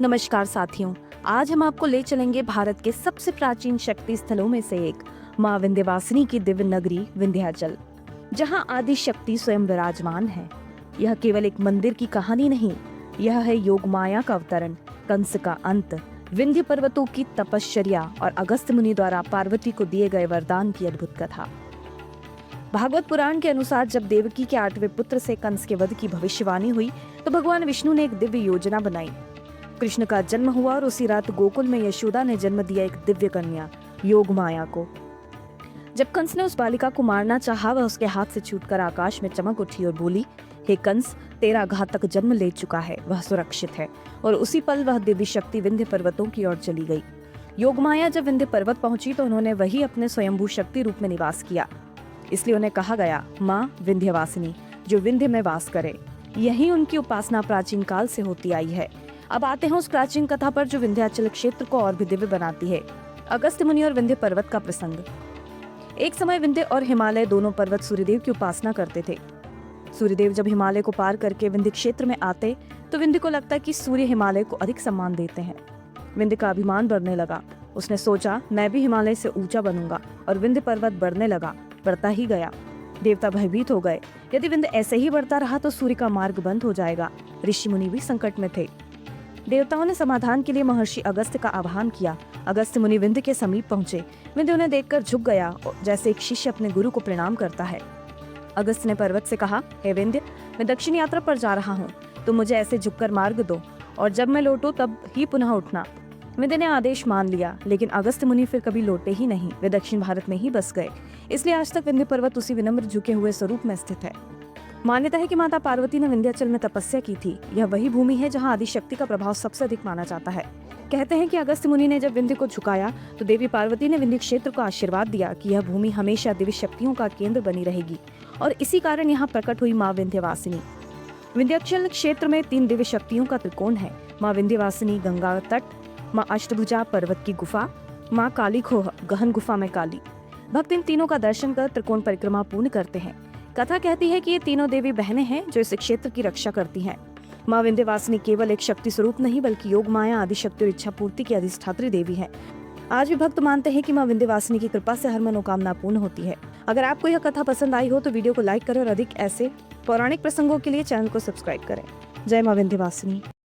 नमस्कार साथियों, आज हम आपको ले चलेंगे भारत के सबसे प्राचीन शक्ति स्थलों में से एक मां विंध्यवासिनी की दिव्य नगरी विंध्याचल, जहां आदि शक्ति स्वयं विराजमान है। यह केवल एक मंदिर की कहानी नहीं, यह है योग माया का अवतरण, कंस का अंत, विंध्य पर्वतों की तपश्चर्या और अगस्त्य मुनि द्वारा पार्वती को दिए गए वरदान की अद्भुत कथा। भागवत पुराण के अनुसार जब देवकी के 8वें पुत्र से कंस के वध की भविष्यवाणी हुई तो भगवान विष्णु ने एक दिव्य योजना बनाई। कृष्ण का जन्म हुआ और उसी रात गोकुल में यशोदा ने जन्म दिया एक दिव्य कन्या योग माया को। जब कंस ने उस बालिका को मारना चाहा, वह उसके हाथ से छूटकर आकाश में चमक उठी और बोली, हे कंस, तेरा घातक जन्म ले चुका है, वह सुरक्षित है। और उसी पल वह दिव्य शक्ति विंध्य पर्वतों की ओर चली गई। योग माया जब विंध्य पर्वत पहुंची तो उन्होंने वही अपने स्वयंभू शक्ति रूप में निवास किया। इसलिए उन्हें कहा गया माँ विंध्यवासिनी, जो विंध्य में वास करे। यही उनकी उपासना प्राचीन काल से होती आई है। अब आते हैं उस प्राचीन कथा पर जो विंध्याचल क्षेत्र को और भी दिव्य बनाती है। अगस्त्य मुनि और विंध्य पर्वत का प्रसंग। एक समय विंध्य और हिमालय दोनों पर्वत सूर्यदेव की उपासना करते थे। सूर्यदेव जब हिमालय को पार करके विंध्य क्षेत्र में आते तो विंध्य को लगता कि सूर्य हिमालय को अधिक सम्मान देते हैं। विंध्य का अभिमान बढ़ने लगा। उसने सोचा, मैं भी हिमालय से ऊंचा बनूंगा, और विंध्य पर्वत बढ़ने लगा, बढ़ता ही गया। देवता भयभीत हो गए। यदि विंध्य ऐसे ही बढ़ता रहा तो सूर्य का मार्ग बंद हो जाएगा। ऋषि मुनि भी संकट में थे। देवताओं ने समाधान के लिए महर्षि अगस्त्य का आह्वान किया। अगस्त्य मुनि विंध्य के समीप पहुंचे। विंध्य उन्हें देखकर झुक गया, जैसे एक शिष्य अपने गुरु को प्रणाम करता है। अगस्त्य ने पर्वत से कहा, हे विंध्य, मैं दक्षिण यात्रा पर जा रहा हूँ, तुम मुझे ऐसे झुककर मार्ग दो, और जब मैं लौटूं तब ही पुनः उठना। विंध्य ने आदेश मान लिया, लेकिन अगस्त्य मुनि फिर कभी लौटे ही नहीं। वे दक्षिण भारत में ही बस गए। इसलिए आज तक विंध्य पर्वत उसी विनम्र झुके हुए स्वरूप में स्थित है। मान्यता है कि माता पार्वती ने विंध्याचल में तपस्या की थी। यह वही भूमि है जहां आदि शक्ति का प्रभाव सबसे अधिक माना जाता है। कहते हैं कि अगस्त्य मुनि ने जब विंध्य को झुकाया तो देवी पार्वती ने विंध्य क्षेत्र को आशीर्वाद दिया कि यह भूमि हमेशा दिव्य शक्तियों का केंद्र बनी रहेगी, और इसी कारण यहाँ प्रकट हुई माँ विंध्यवासिनी। विंध्याचल क्षेत्र में 3 दिव्य शक्तियों का त्रिकोण है। माँ विंध्यवासिनी गंगा तट, माँ अष्टभुजा पर्वत की गुफा, माँ काली खोह गहन गुफा में काली। भक्त इन तीनों का दर्शन कर त्रिकोण परिक्रमा पूर्ण करते हैं। कथा कहती है कि ये तीनों देवी बहनें हैं जो इस क्षेत्र की रक्षा करती हैं। माँ विंध्यवासिनी केवल एक शक्ति स्वरूप नहीं, बल्कि योग माया, आदि शक्ति और इच्छा पूर्ति की अधिष्ठात्री देवी है। आज भी भक्त मानते हैं कि माँ विंध्यवासिनी की कृपा से हर मनोकामना पूर्ण होती है। अगर आपको यह कथा पसंद आई हो तो वीडियो को लाइक करें और अधिक ऐसे पौराणिक प्रसंगों के लिए चैनल को सब्सक्राइब करें। जय माँ विंध्यवासिनी।